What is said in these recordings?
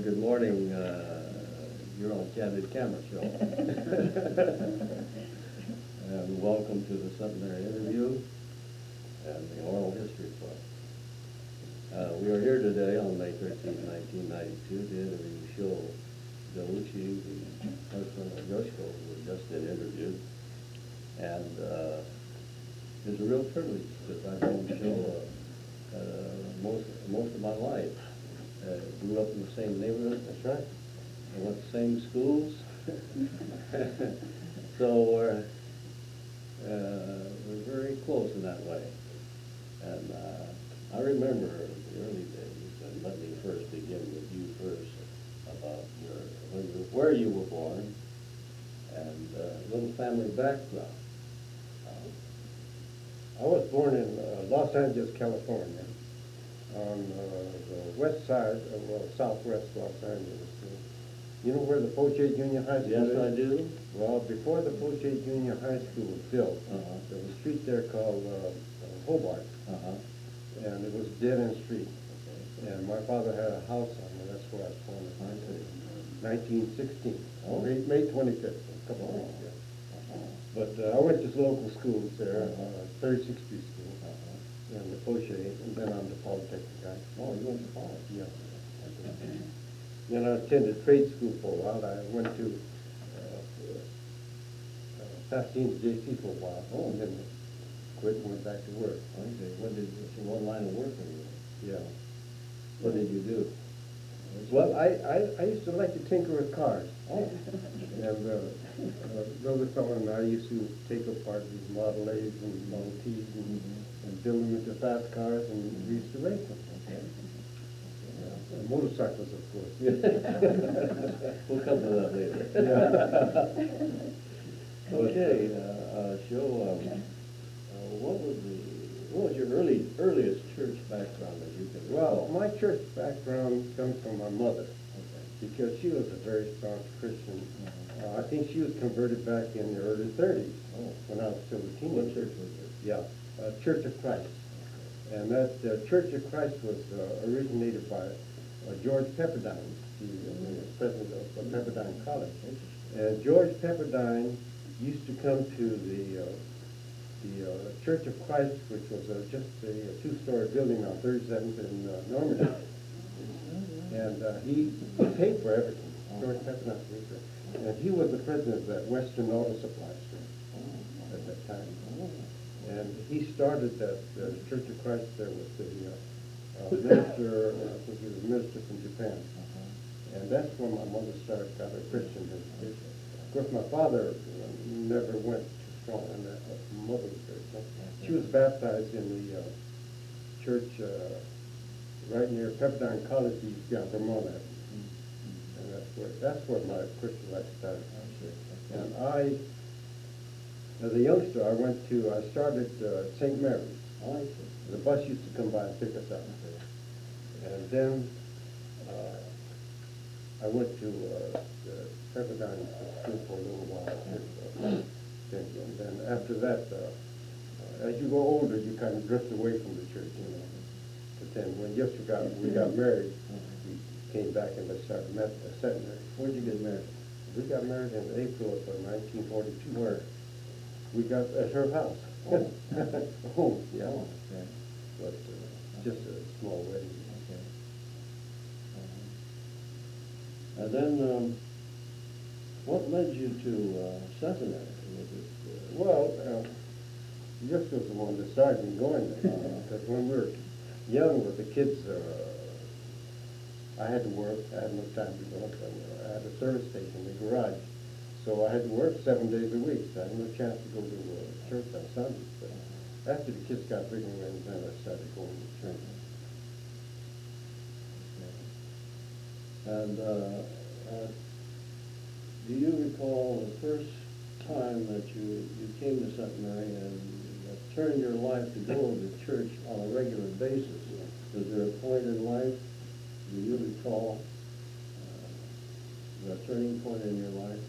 Good morning. You're on Candid Camera Show. And welcome to the Centenary Interview and the Oral History Club. We are here today on May 13, 1992 to interview Sho Doiwchi, the husband of Yoshiko, who we just did interview. And it's a real privilege because I've known Sho most of my life. Grew up in the same neighborhood. That's right. I went to the same schools. So we're very close in that way. And I remember the early days, and let me first begin with you first about where you were born and a little family background. I was born in Los Angeles, California, on the west side of southwest Los Angeles. You know where the Poche Junior High School is? Yes, I do. Well, before the Poche Junior High School was built, there was a street there called Hobart, and it was a dead-end street. Okay. And my father had a house on it. That's where I was born in 1916, May 25th, a couple of weeks ago. But I went to local schools there, 36th Street School, and the Poche, and then on to Polytechnic. Oh, you went to college? Yeah. Then I attended trade school for a while. I went to Pasadena JC for a while, and then quit and went back to work. Okay. What line of work were you in? Yeah. What did you do? Well, I used to like to tinker with cars. Oh. And Brother Fellow and I used to take apart these Model A's and Model T's and build them into fast cars, and we used to race them. Okay. And motorcycles, of course. We'll come to that later. Yeah. Okay, Sho, what was your earliest church background that you can Well, recall? my church background comes from my mother, Okay. because she was a very strong Christian. I think she was converted back in the early 30s, when I was still a teenager. What church was it? Yeah, Church of Christ. And that Church of Christ was originated by George Pepperdine, the president of Pepperdine College. And George Pepperdine used to come to the Church of Christ, which was just a two-story building on 37th and Normandy. And he paid for everything. George Pepperdine paid for it. And he was the president of that Western Auto Supply store at that time. And he started that Church of Christ there with the minister, I think he was a minister from Japan. And that's when my mother got her Christian education. Of course, my father never went too strong on that, but my mother was very strong. She was baptized in the church right near Pepperdine College, on Vermont Avenue. And that's where my Christian life started. And as a youngster, I started St. Mary's. The bus used to come by and pick us up. And then I went to Pepperdine School for a little while. And then after that, as you go older, you kind of drift away from the church, you know. But then when we got married, we came back and started seminary. Where'd you get married? We got married in April of 1942. Where? We got at her house. Oh. Home, yeah. Oh, okay. But just a small wedding. Okay. And then, what led you to seminary? Was it, Well, this was the one that started me going there. Because when we were young with the kids, I had to work. I had no time to go. I had a service station in the garage. So I had to work 7 days a week. So I had no chance to go to church on Sundays. But after the kids got bigger, then I started going to church. And do you recall the first time that you came to seminary and turned your life to go to church on a regular basis? Was there a point in life, do you recall the turning point in your life?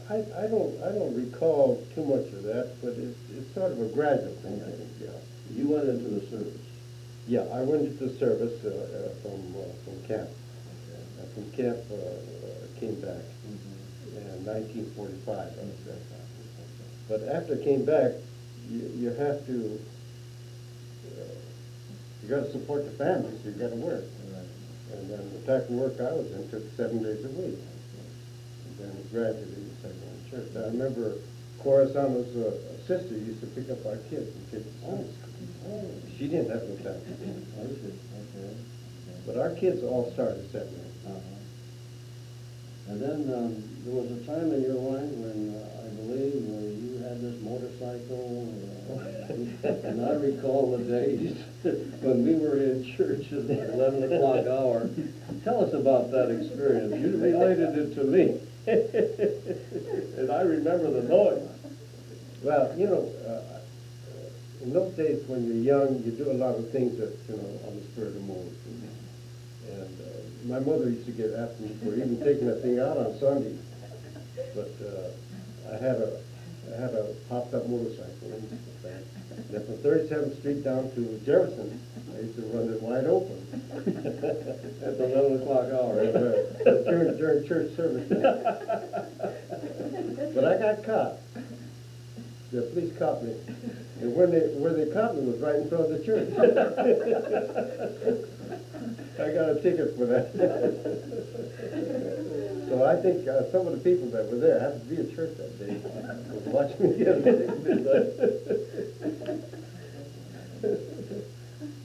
I don't recall too much of that, but it's sort of a gradual thing, I think. Yeah. You went into the service. Yeah, I went into service from camp. From camp, came back in 1945. I was there. But after I came back, you have to, you got to support the family, so you got to work. And then the type of work I was in took 7 days a week. And then gradually we started going to church. I remember Corazano's sister used to pick up our kids and take to Sunday school. She didn't have no time to do it. But our kids all started at 7. And then there was a time in your life when I believe you had this motorcycle, and I recall the days when we were in church at the 11 o'clock hour. Tell us about that experience. You related it to me, and I remember the noise. Well, in those days when you're young, you do a lot of things that, on the spur of the moment. And my mother used to get after me for even taking that thing out on Sunday. But I had a popped-up motorcycle. And from 37th Street down to Jefferson, I used to run it wide open. At the 11 o'clock hour. During church service. But I got caught. The police caught me. And where they caught me was right in front of the church. I got a ticket for that. So I think some of the people that were there happened to be at church that day. Was watching me get a ticket.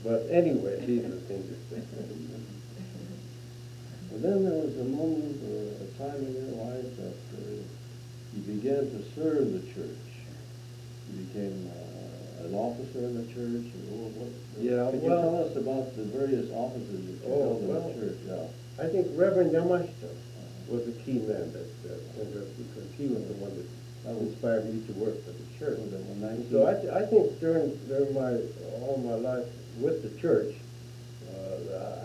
But anyway, these are things that. And then there was a moment, a time in your life that you began to serve the church. You became an officer in the church. Yeah, Could you tell us about the various offices that you held in the church? Yeah. I think Reverend Yamashita was a key man that because he was the one that inspired me to work for the church. So I think during all my life with the church,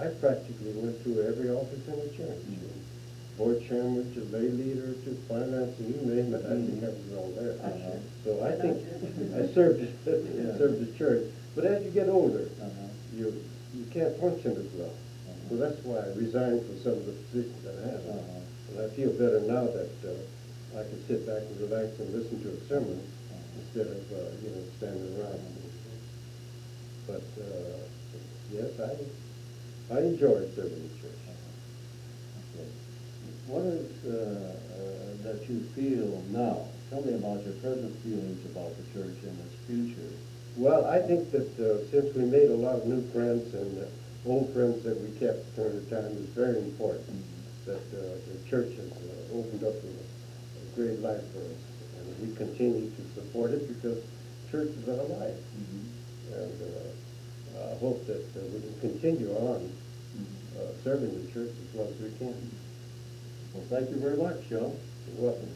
I practically went through every office in the church. Board chairman to lay leader to finance, you name it, I think I was all there. So I think I served the church. But as you get older, you can't function as well. So that's why I resigned from some of the positions that I had. And I feel better now that I can sit back and relax and listen to a sermon instead of standing around. But yes, I enjoy serving the church. What is that you feel now? Tell me about your present feelings about the church and its future. Well, I think that since we made a lot of new friends and old friends that we kept during the time is very important. That the church has opened up a great life for us, and we continue to support it because church is our life. And I hope that we can continue on serving the church as well as we can. Well, thank you very much, Joe. You're welcome.